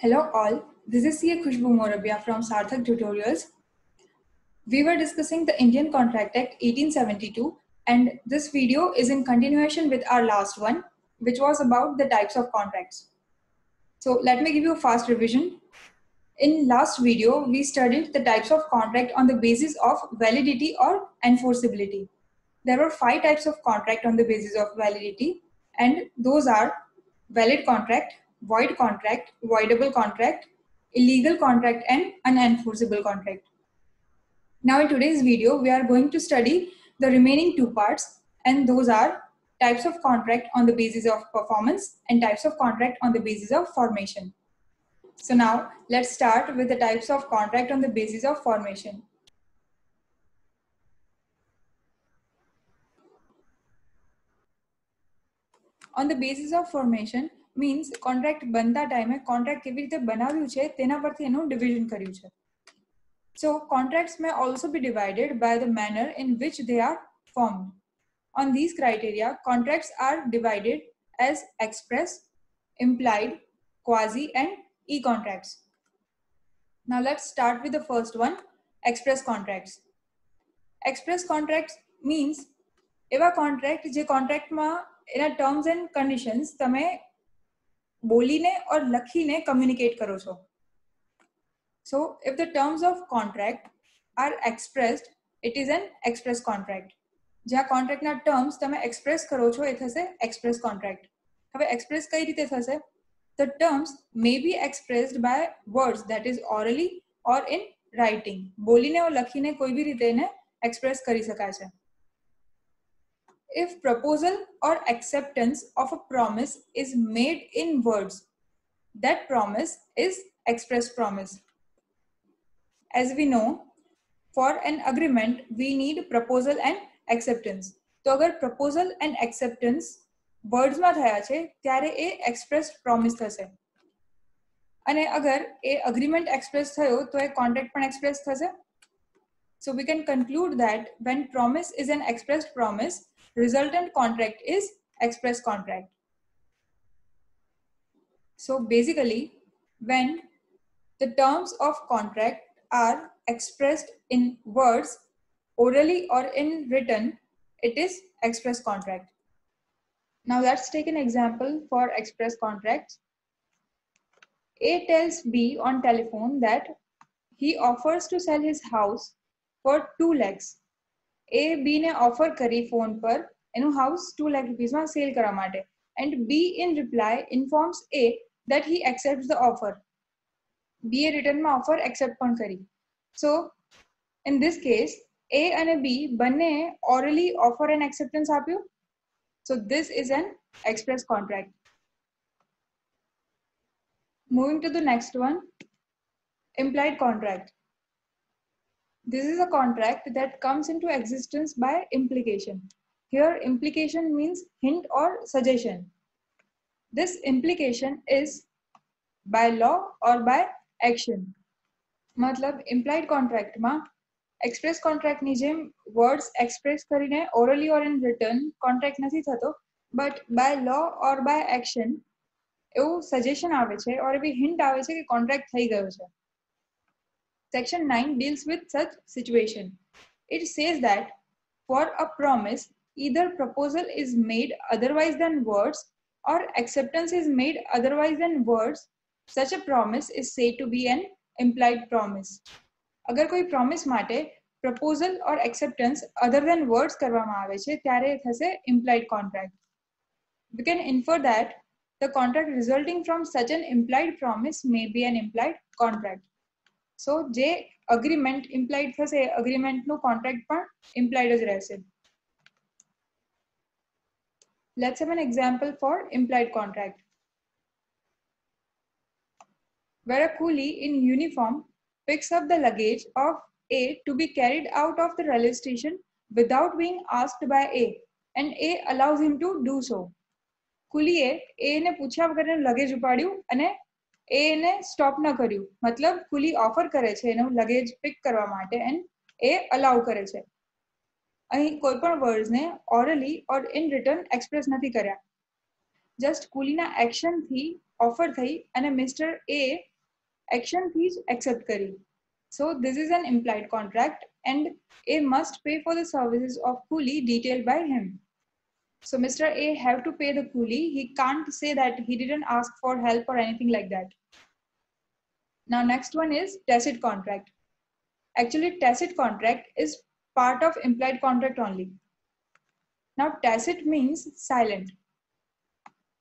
Hello all, this is CA Khushbu Morabia from Sarthak Tutorials. We were discussing the Indian Contract Act 1872 and this video is in continuation with our last one, which was about the types of contracts. So let me give you a fast revision. In last video, we studied the types of contract on the basis of validity or enforceability. There were 5 types of contract on the basis of validity, and those are valid contract, void contract, voidable contract, illegal contract, and unenforceable contract. Now in today's video, we are going to study the remaining 2 parts, and those are types of contract on the basis of performance and types of contract on the basis of formation. So now let's start with the types of contract on the basis of formation. On the basis of formation means contract बनता time है contract કેવી રીતે બનાવ્યું છે તેના પરથી એનું division કર્યું છે. So contracts may also be divided by the manner in which they are formed. On these criteria, contracts are divided as express, implied, quasi, and e-contracts. Now let's start with the first one, express contracts. Express contracts means એવા contract જે contractમાં એના terms and conditions તમે બોલીને और લખીને communicate કરો છો. So if the terms of contract are expressed, it is an express contract. જ્યાં contractના terms તમે express કરો છો એ થશે express contract. હવે express કઈ રીતે થશે? The terms may be expressed by words, that is orally or in writing. બોલીને or લખીને કોઈ બી રીતે એને express કરી શકાય છે. If proposal or acceptance of a promise is made in words, that promise is express promise. As we know, for an agreement, we need proposal and acceptance. तो अगर proposal and acceptance words માં થયા છે ત્યારે એ expressed promise થશે. અને અગર એ agreement express થયો તો એ contract પણ express થશે. So we can conclude that when promise is an expressed promise, resultant contract is express contract. So basically, when the terms of contract are expressed in words, orally or in written, it is express contract. Now let's take an example for express contracts. A tells B on telephone that he offers to sell his house for 2 lakhs. A B ने offer करी phone पर એનું house 2 lakh rupees માં sale કરવા માટે, and B in reply informs A that he accepts the offer. B A return માં offer accept પણ કરી. So in this case, A અને B બંને orally offer and acceptance આપ્યું. So this is an express contract. Moving to the next one, implied contract. This is a contract that comes into existence by implication. Here, implication means hint or suggestion. This implication is by law or by action. मतलब implied contract માં express contract ની જેમ words express કરીને orally or in written contract નથી થતો, but by law or by action એવું suggestion આવે છે or એવી hint આવે છે કે contract થઈ ગયો છે. Section 9 deals with such situation. It says that for a promise, either proposal is made otherwise than words or acceptance is made otherwise than words, such a promise is said to be an implied promise. अगर कोई promise માટે proposal or acceptance other than words કરવામાં આવે છે ત્યારે થશે implied contract. We can infer that the contract resulting from such an implied promise may be an implied contract. So જે agreement implied થશે agreement નું contract પણ implied જ રહેશે. Let's have an example for implied contract. Where a coolie in uniform picks up the luggage of A to be carried out of the railway station without being asked by A, and A allows him to do so. કુલીએ A ને પૂછ્યા વગર luggage ઉપાડ્યું અને A ને stop ન કર્યું. મતલબ કુલી offer કરે છે એનું લગેજ પિક કરવા માટે and A અલાઉ કરે છે. અહીં કોઈ પણ વર્ડ્સ ને orally or in return express નથી કર્યા. જસ્ટ કુલીના એક્શન થી ઓફર થઈ અને મિસ્ટર A એક્શનથી જ એક્સેપ્ટ કરી. So this is an implied contract and A must pay for the services of coolie detailed by him. So Mr. A have to pay the coolie. He can't say that he didn't ask for help or anything like that. Now next one is tacit contract. Actually tacit contract is part of implied contract only. Now tacit means silent.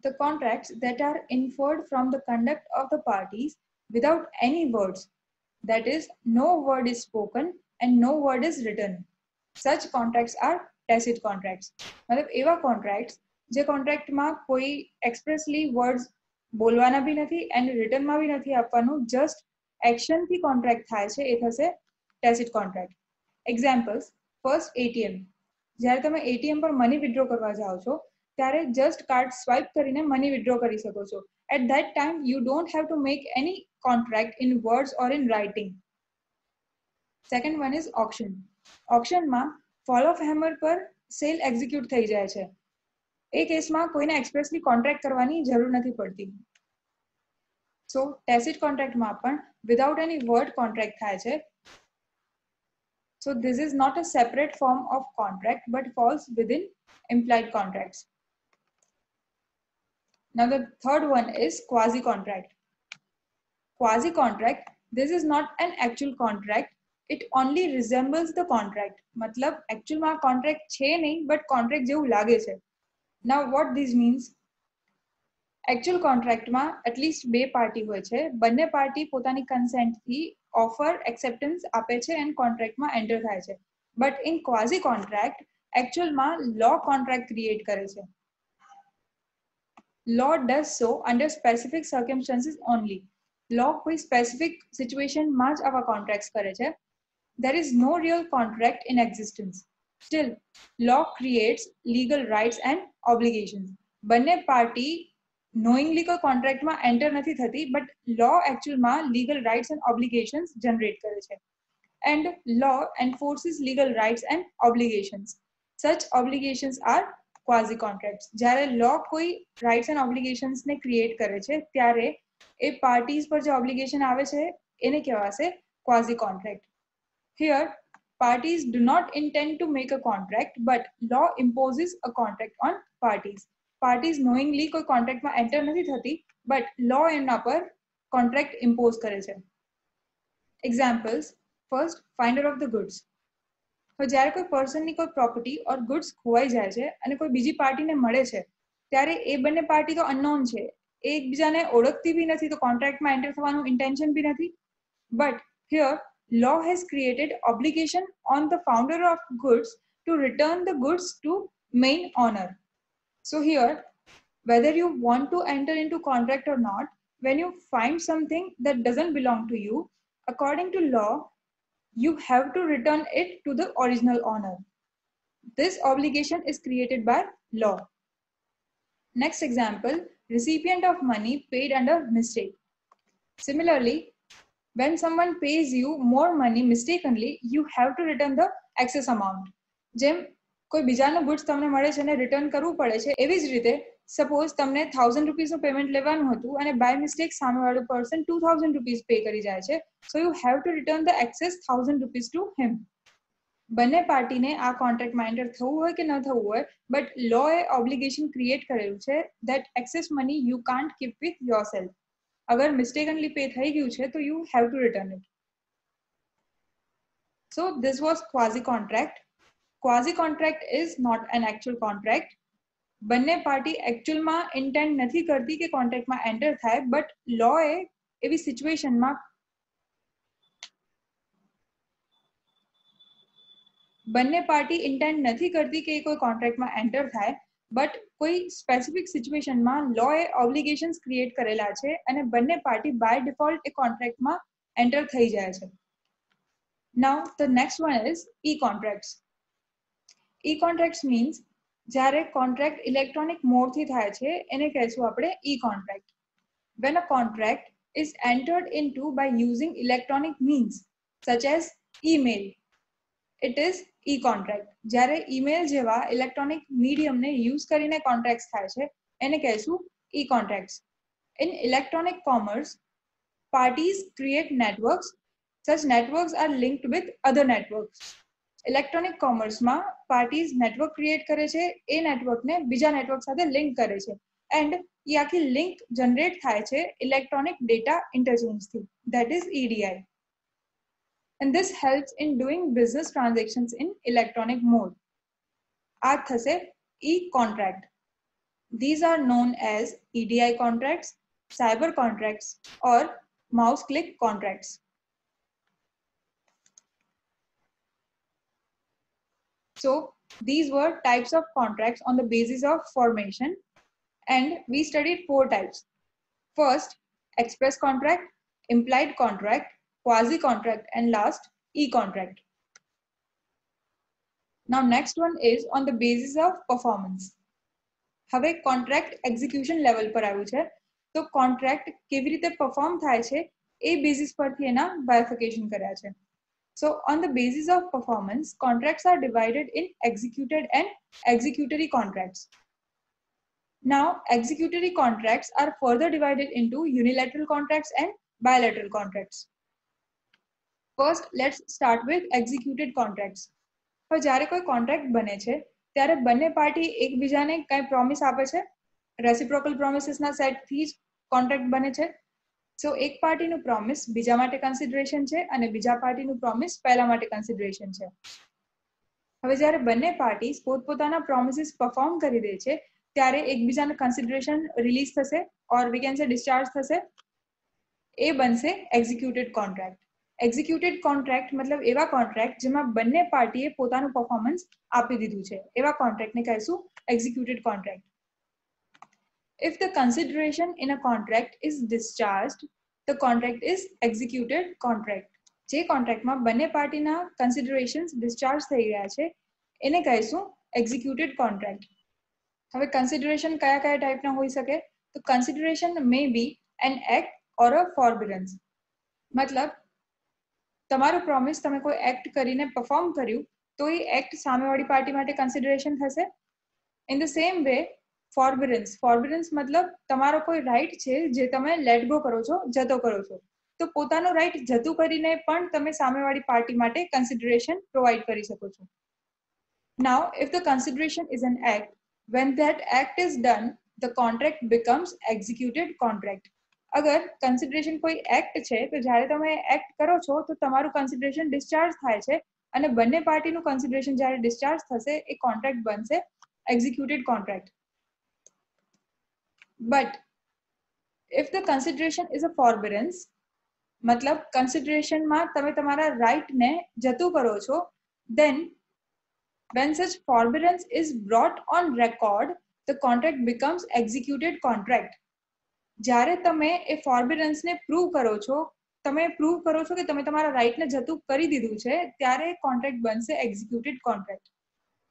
The contracts that are inferred from the conduct of the parties without any words. That is, no word is spoken and no word is written. Such contracts are tacit contracts. मतलब एवा contracts જે contract માં કોઈ expressly words બોલવાના બી નથી and written માં બી નથી આપવાનું, just action થી contract થાય છે, એ થશે tacit contract. Examples: first ATM. જ્યારે તમે ATM પર મની વિથડ્રો કરવા જાઓ છો ત્યારે just card swipe કરીને મની વિથડ્રો કરી શકો છો. At that time you don't have to make any contract in words or in writing. Second one is auction. Auction માં fall of hammer પર sale execute થઈ જાય છે. એ કેસમાં કોઈને expressly contract કરવાની જરૂર નથી પડતી. So tacit contract માં પણ without any word contract થાય છે. So this is not a separate form of contract but falls within implied contracts. Now the third one is quasi contract. Quasi contract, this is not an actual contract, it only resembles the contract. मतलब actual માં contract છે નહીં but contract જેવું લાગે છે. Now what this means? Actual contract માં at least બે party હોય છે. બંને પાર્ટી પોતાની consent થી offer acceptance આપે છે and contract માં enter થાય છે. But in quasi contract actual માં law contract create કરે છે. Law does so under specific circumstances only. Law કોઈ specific situation માં જ આવા contracts કરે છે. There is no real contract in existence. Still, law creates legal rights and obligations. બંને પાર્ટી knowingly કોઈ contract માં enter નથી થતી but law actual માં legal rights and obligations generate કરે છે. And law enforces legal rights and obligations. Such obligations are quasi contracts. જ્યારે law કોઈ rights and obligations ને create કરે છે ત્યારે એ parties પર જે obligation આવે છે એને કહેવાશે quasi contract. Here parties do not intend to make a contract but law imposes a contract on parties. Parties knowingly કોઈ contract માં enter નથી થતી but law એમના પર contract impose કરે છે. Examples: first, finder of the goods. તો જ્યારે કોઈ પર્સનની કોઈ પ્રોપર્ટી ઓર ગુડ્સ ખોવાઈ જાય છે અને કોઈ બીજી પાર્ટીને મળે છે ત્યારે એ બંને પાર્ટી તો અનનોન છે, એ એકબીજાને ઓળખતી બી નથી, તો કોન્ટ્રાક્ટમાં એન્ટર થવાનું ઇન્ટેન્શન બી નથી. But here law has created obligation on the founder of goods to return the goods to main owner. So here, whether you want to enter into contract or not, when you find something that doesn't belong to you, according to law, you have to return it to the original owner. This obligation is created by law. Next example, recipient of money paid under mistake. Similarly, when someone pays you more money mistakenly, you have to return the excess amount. જેમ કોઈ બીજાનો goods તમને મળે છે અને return કરવું પડે છે, એવી જ રીતે સપોઝ તમને 1000 રૂપીસનું પેમેન્ટ લેવાનું હતું અને બાય મિસ્ટેક સામેવાળો પર્સન 2000 રૂપીસ પે કરી જાય છે, so you have to return the access 1000 rupees to him. બંને પાર્ટીને આ કોન્ટ્રાક્ટમાં એન્ટર થવું હોય કે ન થવું હોય, બટ લોએ ઓબ્લિગેશન ક્રિએટ કરેલું છે that excess money you can't keep with yourself. अगर mistakenly pay થઈ ગયું છે તો you have to return it. So this was quasi contract. Quasi contract is not an actual contract. બંને પાર્ટી actualમાં ઇન્ટેન્ડ નથી કરતી કે કોન્ટ્રાક્ટમાં એન્ટર થાય, બટ લોએ એવી સિચ્યુએશનમાં બંને પાર્ટી ઇન્ટેન્ડ નથી કરતી કે કોઈ કોન્ટ્રાક્ટમાં એન્ટર થાય, બટ કોઈ સ્પેસિફિક સિચ્યુએશનમાં લોએ ઓબ્લિગેશન્સ ક્રિએટ કરેલા છે અને બંને પાર્ટી બાય ડિફોલ્ટ એ કોન્ટ્રાક્ટમાં એન્ટર થઈ જાય છે. Now the next one is e contracts. E contracts means જ્યારે કોન્ટ્રાક્ટ ઇલેક્ટ્રોનિક મોડથી થાય છે એને કહેશું આપણે e contract. When a contract is entered into by using electronic means such as email, it is e-contract. જ્યારે ઈમેલ જેવા electronic મીડિયમને use કરીને કોન્ટ્રાક્ટ્સ થાય છે એને કહેશું e-contracts. In electronic commerce, parties create networks. Such networks are linked with other networks. Electronic કોમર્સમાં parties network create કરે છે, એ નેટવર્કને બીજા નેટવર્ક સાથે લિંક કરે છે એન્ડ એ આખી લિંક જનરેટ થાય છે ઇલેક્ટ્રોનિક ડેટા ઇન્ટરચેન્જથી, that is EDI. And this helps in doing business transactions in electronic mode. આ થશે e-contract. These are known as EDI contracts, cyber contracts or mouse click contracts. So these were types of contracts on the basis of formation, and we studied 4 types. First, express contract, implied contract, quasi contract, and last, e-contract. Now next one is on the basis of performance. હવે contract execution level પર આવ્યું છે, તો contract કેવી રીતે perform થાય છે એ basis પરથી એના બાયફિકેશન કર્યા છે. So on the basis of performance, contracts are divided in executed and executory contracts. Now, executory contracts are further divided into unilateral contracts and bilateral contracts. First, let's start with executed contracts. હવે જ્યારે કોઈ contract બને છે ત્યારે બંને party એકબીજાને કઈ promise આપે છે, રેસિપ્રોકલ પ્રોમિસીસના સેટથી જ કોન્ટ્રાક્ટ બને છે. સો એક પાર્ટીનું પ્રોમિસ બીજા માટે કન્સિડરેશન છે અને બીજા પાર્ટીનું પ્રોમિસ પહેલા માટે કન્સિડરેશન છે. હવે જ્યારે બંને પાર્ટીઝ પોતપોતાના પ્રોમિસીસ પરફોર્મ કરી દે છે ત્યારે એકબીજાને કન્સિડરેશન રિલીઝ થશે ઓર વી કેન સે ડિસ્ચાર્જ થશે. એ બનશે એક્ઝિક્યુટેડ કોન્ટ્રાક્ટ. એક્ઝિક્યુટેડ કોન્ટ્રાક્ટ મતલબ એવા કોન્ટ્રાક્ટ જેમાં બંને પાર્ટીએ પોતાનું પરફોર્મન્સ આપી દીધું છે, એવા કોન્ટ્રાક્ટને કહીશું executed contract. If the consideration in a contract is discharged, the contract is executed contract. જે કોન્ટ્રાક્ટમાં બંને પાર્ટીના કન્સિડરેશન્સ ડિસ્ચાર્જ થઈ ગયા છે એને કહીશું એક્ઝિક્યુટેડ કોન્ટ્રાક્ટ. હવે કન્સિડરેશન કયા કયા ટાઈપના હોઈ શકે? તો કન્સિડરેશન મે બી એન એક્ટ ઓર અ ફોરબિડન્સ. મતલબ તમારું પ્રોમિસ તમે કોઈ એક્ટ કરીને પરફોર્મ કર્યું તો એ એક્ટ સામેવાળી પાર્ટી માટે કન્સિડરેશન થશે. ઇન ધ સેમ વે ફોરબિડન્સ મતલબ તમારો કોઈ રાઈટ છે જે તમે લેટ ગો કરો છો, જતો કરો છો, તો પોતાનો રાઈટ જતું કરીને પણ તમે સામેવાળી પાર્ટી માટે કન્સિડરેશન પ્રોવાઈડ કરી શકો છો. Now if the consideration is an act, when that act is done, the contract becomes executed contract. અગર કન્સિડરેશન કોઈ એક્ટ છે તો જ્યારે તમે એક્ટ કરો છો તો તમારું કન્સિડરેશન ડિસ્ચાર્જ થાય છે અને બંને પાર્ટીનું કન્સિડરેશન જ્યારે ડિસ્ચાર્જ થશે એ કોન્ટ્રાક્ટ બનશે executed contract. But if the consideration is a forbearance, मतलब consideration માં તમે તમારા right ને જતું કરો છો, then when such forbearance is brought on record, the contract becomes executed contract. જ્યારે તમે એ forbearance ને prove કરો છો, તમે prove કરો છો કે તમે તમારા right ને જતું કરી દીધું છે, ત્યારે contract બનશે executed contract.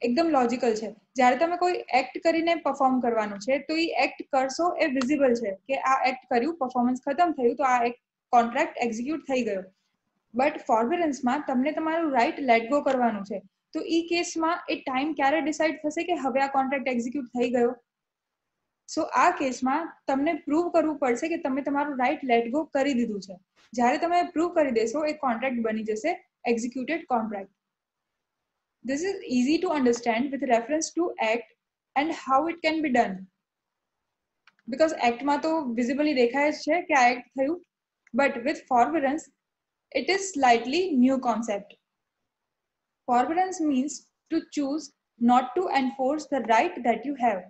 એકદમ લોજિકલ છે. જ્યારે તમે કોઈ એક્ટ કરીને પરફોર્મ કરવાનું છે તો એ એક્ટ કરશો એ વિઝિબલ છે કે આ એક્ટ કર્યું, પરફોર્મન્સ ખતમ થયું, તો આ એક કોન્ટ્રાક્ટ એક્ઝિક્યુટ થઈ ગયો. બટ ફોરબિડન્સમાં તમને તમારું રાઈટ લેટ ગો કરવાનું છે, તો એ કેસમાં એ ટાઈમ ક્યારે ડિસાઇડ થશે કે હવે આ કોન્ટ્રાક્ટ એક્ઝિક્યુટ થઈ ગયો? સો આ કેસમાં તમને પ્રૂવ કરવું પડશે કે તમે તમારું રાઈટ લેટ ગો કરી દીધું છે. જ્યારે તમે પ્રૂવ કરી દેશો એ કોન્ટ્રાક્ટ બની જશે executed contract. This is easy to understand with reference to act and how it can be done. Because act માં તો visibly દેખાય જ છે કે આ act થયું, but with forbearance it is slightly new concept. Forbearance means to choose not to enforce the right that you have.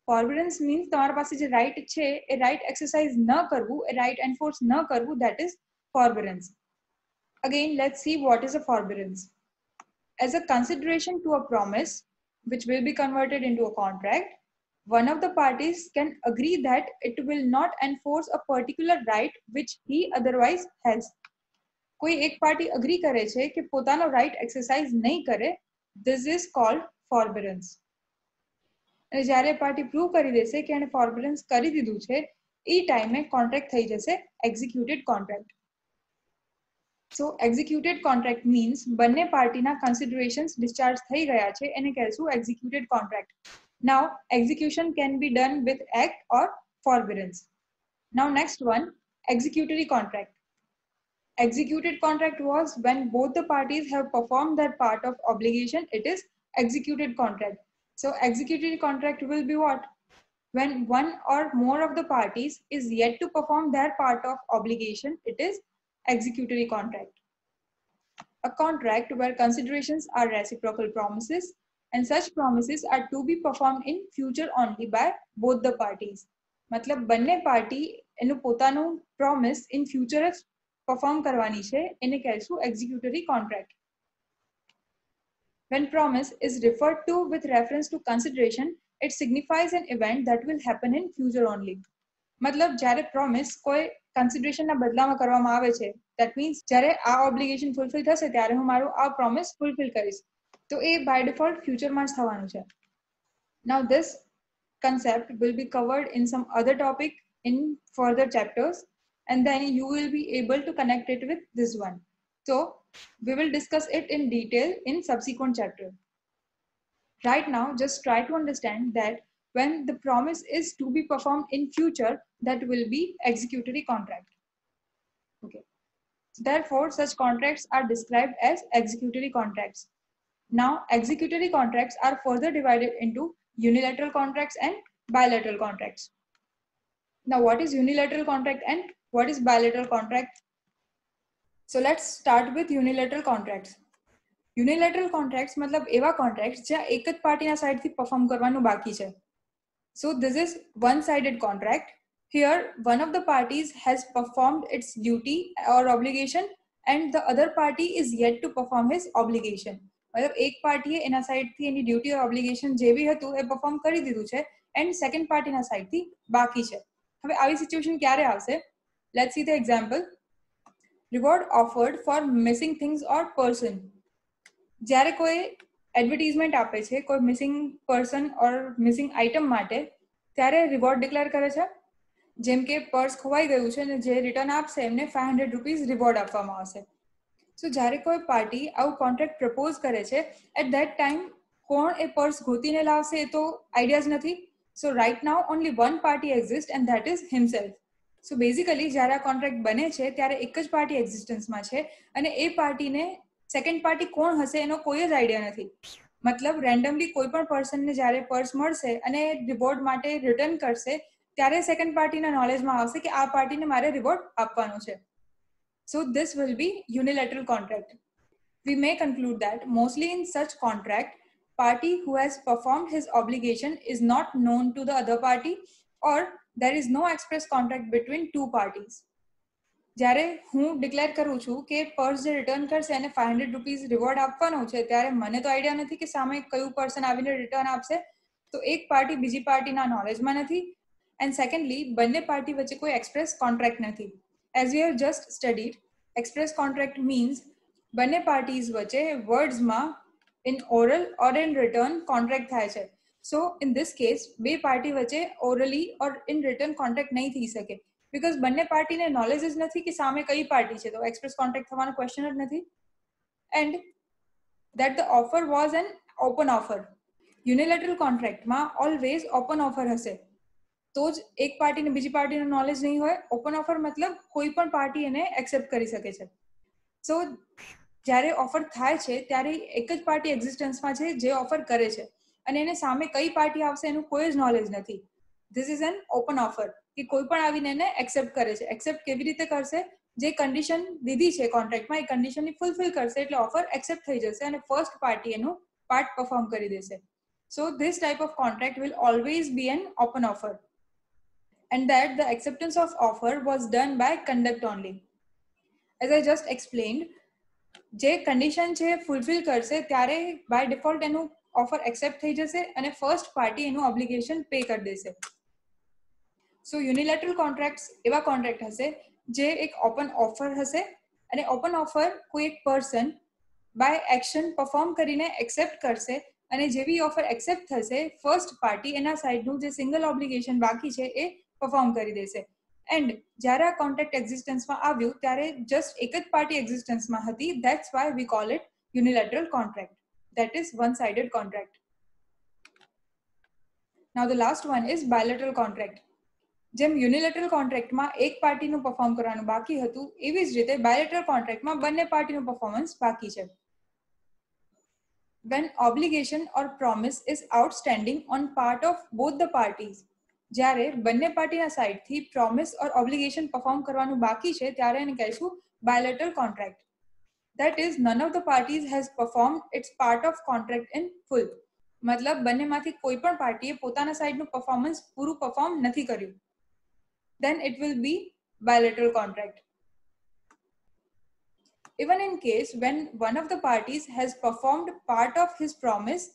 Forbearance means તમારા પાસે જે right છે એ right exercise ન કરવું, એ right enforce ન કરવું, that is forbearance. Again, let's see what is a forbearance. As a consideration to a promise, which will be converted into a contract, one of the parties can agree that it will not enforce a particular right which he otherwise has. કોઈ એક party agree કરે છે કે પોતાનો right exercise નહીં કરે, this is called forbearance. અને જ્યારે પાર્ટી પ્રૂવ કરી દેશે કે એને ફોરબિડન્સ કરી દીધું છે, એ ટાઈમે કોન્ટ્રાક્ટ થઈ જશે executed contract. So executed contract means બંને પાર્ટીના considerations discharge થઈ ગયા છે, એને કહેશું executed contract. Now execution can be done with act or forbearance. Now next one, executory contract. Executed contract was when both the parties have performed their part of obligation. It is executed contract. So executory contract will be what? When one or more of the parties is yet to perform their part of obligation, it is executory contract. A contract where considerations are reciprocal promises, and such promises are to be performed in future only by both the parties. मतलब બંને party એનું પોતાનું promise in future જ perform કરવાની છે, એને કહેશું executory contract. When promise is referred to with reference to consideration, it signifies an event that will happen in future only. मतलब જ્યારે promise કોઈ consideration ના બદલામાં કરવામાં આવે છે, that means જ્યારે આ obligation fulfill થશે ત્યારે હું મારું આ promise fulfill કરીશ, તો એ by default future માં જ થવાનું છે. Now this concept will be covered in some other topic in further chapters, and then you will be able to connect it with this one. So we will discuss it in detail in subsequent chapter. Right now, just try to understand that when the promise is to be performed in future, that will be executory contract. Okay. Therefore, such contracts are described as executory contracts. Now, executory contracts are further divided into unilateral contracts and bilateral contracts. Now, what is unilateral contract and what is bilateral contract? So let's start with unilateral contracts. Unilateral contracts मतलब એવા contracts જ્યાં એક જ પાર્ટીના સાઇડથી perform કરવાનું બાકી છે. So this is one-sided contract. Here, one of the parties has performed its duty or obligation, and the other party is yet to perform his obligation. मतलब એક પાર્ટીએ એના સાઇડથી એની ડ્યુટી or obligation જે બી હતું એ પરફોર્મ કરી દીધું છે, and second પાર્ટીના સાઇડથી બાકી છે. હવે આવી સિચ્યુએશન ક્યારે આવશે? Let's see the example. Reward offered for missing things or person. જ્યારે કોઈ એડવર્ટાઇઝમેન્ટ આપે છે કોઈ મિસિંગ પર્સન ઓર મિસિંગ આઇટમ માટે, ત્યારે રિવોર્ડ ડિક્લેર કરે છે. જેમ કે પર્સ ખોવાઈ ગયું છે અને જે રિટર્ન આપશે એમને 500 રૂપીઝ રિવોર્ડ આપવામાં આવશે. સો જ્યારે કોઈ પાર્ટી આવું કોન્ટ્રાક્ટ પ્રપોઝ કરે છે, એટ ધેટ ટાઈમ કોણ એ પર્સ ગોતીને લાવશે એ તો આઈડિયા જ નથી. So right now only one party exist and that is himself. So basically જ્યારે આ કોન્ટ્રાક્ટ બને છે ત્યારે એક જ પાર્ટી એક્ઝિસ્ટન્સમાં છે અને એ પાર્ટીને સેકન્ડ પાર્ટી કોણ હશે એનો કોઈ જ આઈડિયા નથી. મતલબ રેન્ડમલી કોઈ પણ પર્સનને જ્યારે પર્સ મળશે અને રિવોર્ડ માટે રિટર્ન કરશે ત્યારે સેકન્ડ પાર્ટીના નોલેજમાં આવશે કે આ પાર્ટીને મારે રિવોર્ડ આપવાનો છે. So this will be unilateral contract. We may conclude that mostly in such contract, party who has performed his obligation is not known to the other party, or there is no express contract between two parties. જ્યારે હું declare કરું છું કે purse જે return કરશે એને 500 rupees reward આપવાનો છે, ત્યારે મને તો આઈડિયા નથી કે સામે કયું પર્સન આવીને રિટર્ન આપશે. તો એક પાર્ટી બીજી પાર્ટીના નોલેજમાં નથી, એન્ડ સેકન્ડલી બંને પાર્ટી વચ્ચે કોઈ એક્સપ્રેસ કોન્ટ્રાક્ટ નથી. As we have just studied, express contract means બંને પાર્ટીઝ વચ્ચે વર્ડ્સમાં in oral or in written contract થાય છે. સો ઇન ધીસ કેસ બે પાર્ટી વચ્ચે orally or in written contract નહીં થઈ શકે, बिकॉज બંને પાર્ટીને નોલેજ જ નથી કે સામે કઈ પાર્ટી છે, તો એક્સપ્રેસ કોન્ટ્રાક્ટ થવાનો ક્વેશ્ચન જ નથી. And that the offer was an open offer. Unilateral કોન્ટ્રાક્ટમાં ઓલવેઝ ઓપન ઓફર હશે, તો જ એક પાર્ટીને બીજી પાર્ટીનો નોલેજ નહીં હોય. ઓપન ઓફર મતલબ કોઈ પણ પાર્ટી એને એક્સેપ્ટ કરી શકે છે. સો જ્યારે ઓફર થાય છે ત્યારે એક જ પાર્ટી એક્ઝિસ્ટન્સમાં છે જે ઓફર કરે છે, અને એને સામે કઈ પાર્ટી આવશે એનું કોઈ જ નોલેજ નથી. This is an open offer કે કોઈ પણ આવીને એને એક્સેપ્ટ કરે છે. એક્સેપ્ટ કેવી રીતે કરશે? જે કન્ડિશન દીધી છે કોન્ટ્રાક્ટમાં એ કન્ડિશનની ફૂલફિલ કરશે એટલે ઓફર એક્સેપ્ટ થઈ જશે અને ફર્સ્ટ પાર્ટી એનું પાર્ટ પરફોર્મ કરી દેશે. So this type of contract will always be an open offer, and that the acceptance of offer was done by conduct only. As I just explained, જે condition છે fulfil કરશે ત્યારે by default એનું offer accept થઈ જશે અને first party એનું obligation pay કરી દેશે. સો યુનિલેટરલ કોન્ટ્રાક્ટ્સ એવા કોન્ટ્રાક્ટ હશે જે એક ઓપન ઓફર હશે, અને ઓપન ઓફર કોઈ એક પર્સન બાય એક્શન પરફોર્મ કરીને એક્સેપ્ટ કરશે, અને જેવી ઓફર એક્સેપ્ટ થશે ફર્સ્ટ પાર્ટી એના સાઈડનું જે સિંગલ ઓબ્લિગેશન બાકી છે એ પરફોર્મ કરી દેશે. એન્ડ જ્યારે આ કોન્ટ્રાક્ટ એક્ઝિસ્ટન્સમાં આવ્યું ત્યારે જસ્ટ એક જ પાર્ટી એક્ઝિસ્ટન્સમાં હતી. That's why we call it unilateral contract, that is one sided contract. Now the last one is bilateral contract. જેમ યુનિલેટરલ કોન્ટ્રાક્ટમાં એક પાર્ટીનું પરફોર્મ કરવાનું બાકી હતું, એવી જ રીતે બાયલેટરલ કોન્ટ્રાક્ટમાં બંને પાર્ટીનું પરફોર્મન્સ બાકી છે. When obligation or promise is outstanding on part of both the parties, જ્યારે બંને પાર્ટીના સાઇડથી પ્રોમિસ ઓર ઓબ્લિગેશન પરફોર્મ કરવાનું બાકી છે ત્યારે એને કહીશું bilateral contract. That is, none of the parties has performed its part of contract in full. મતલબ બંનેમાંથી કોઈ પણ પાર્ટીએ પોતાના સાઇડનું પરફોર્મન્સ પૂરું પરફોર્મ નથી કર્યું. Then it will be bilateral contract. Even in case when one of the parties has performed part of his promise,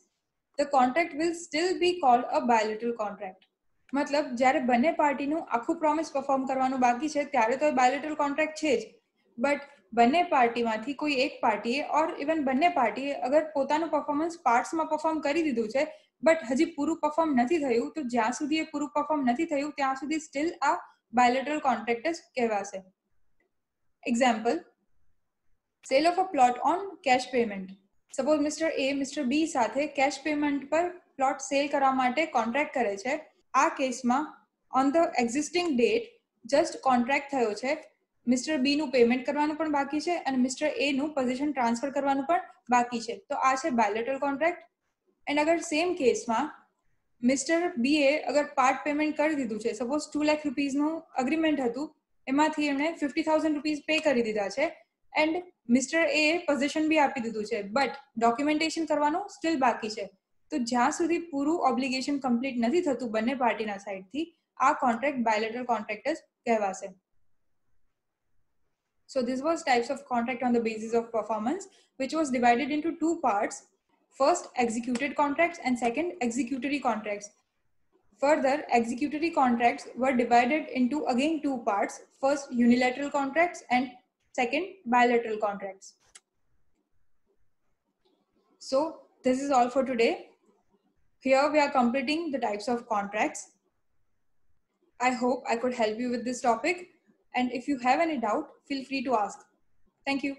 the contract will still be called a bilateral contract. મતલબ જ્યારે બંને પાર્ટીનું આખું promise perform કરવાનું બાકી છે ત્યારે તો બાયલેટરલ કોન્ટ્રાક્ટ છે જ, બટ બંને પાર્ટીમાંથી કોઈ એક પાર્ટીએ ઓર ઇવન બંને પાર્ટીએ અગર પોતાનું પરફોર્મન્સ પાર્ટ્સમાં પરફોર્મ કરી દીધું છે બટ હજી પૂરું પરફોર્મ નથી થયું, તો જ્યાં સુધી એ પૂરું પરફોર્મ નથી થયું ત્યાં સુધી સ્ટીલ આ bilateral contract જ કહેવાશે. Example, sale of a plot on cash payment. Suppose mister A mister B સાથે કેશ પેમેન્ટ પર પ્લોટ સેલ કરવા માટે કોન્ટ્રાક્ટ કરે છે. આ કેસમાં on the existing date just contract થયો છે, મિસ્ટર બી નું પેમેન્ટ કરવાનું પણ બાકી છે અને મિસ્ટર એ નું પોઝિશન ટ્રાન્સફર કરવાનું પણ બાકી છે, તો આ છે બાયલેટરલ કોન્ટ્રાક્ટ. એન્ડ અગર સેમ કેસમાં મિસ્ટર બી એ અગર પાર્ટ પેમેન્ટ કરી દીધું છે, સપોઝ 2 લાખ રૂપીઝનું અગ્રીમેન્ટ હતું, એમાંથી એમણે 50,000 રૂપીઝ પે કરી દીધા છે એન્ડ મિસ્ટર એ પોઝિશન બી આપી દીધું છે, બટ ડોક્યુમેન્ટેશન કરવાનું સ્ટીલ બાકી છે. તો જ્યાં સુધી પૂરું ઓબ્લિગેશન કમ્પ્લીટ નથી થતું બંને પાર્ટીના સાઇડથી, આ કોન્ટ્રાક્ટ બાયલેટરલ કોન્ટ્રાક્ટ જ કહેવાશે. So this was types of contract on the basis of performance, which was divided into two parts. First, executed contracts and second, executory contracts. Further, executory contracts were divided into again two parts. First, unilateral contracts and second, bilateral contracts. So this is all for today. Here we are completing the types of contracts. I hope I could help you with this topic. And if you have any doubt, feel free to ask. Thank you.